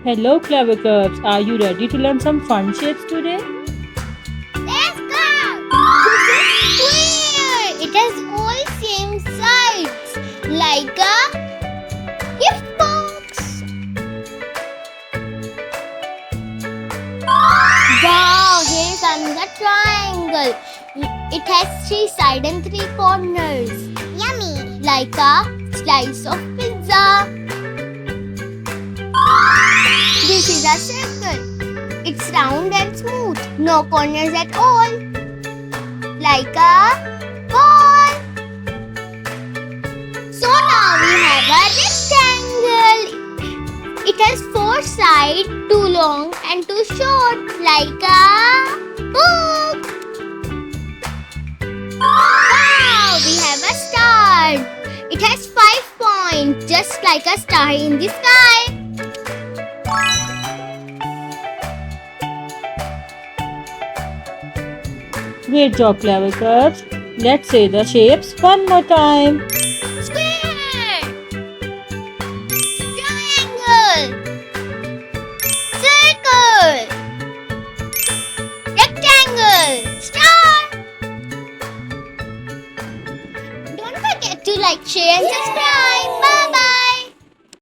Hello, Clever Cubs. Are you ready to learn some fun shapes today? Let's go! This is square. It has all same sides, like a gift box. Wow, here's another triangle. It has three sides and three corners. Yummy! Like a slice of pizza. This is a circle. It's round and smooth, no corners at all. Like a ball. So now we have a rectangle. It has four sides, two long and two short, like a book. Wow, we have a star. It has 5 points, just like a star in the sky. Great job, Clever Cubs. Let's say the shapes one more time. Square, triangle, circle, rectangle, star. Don't forget to like, share and subscribe. Bye bye.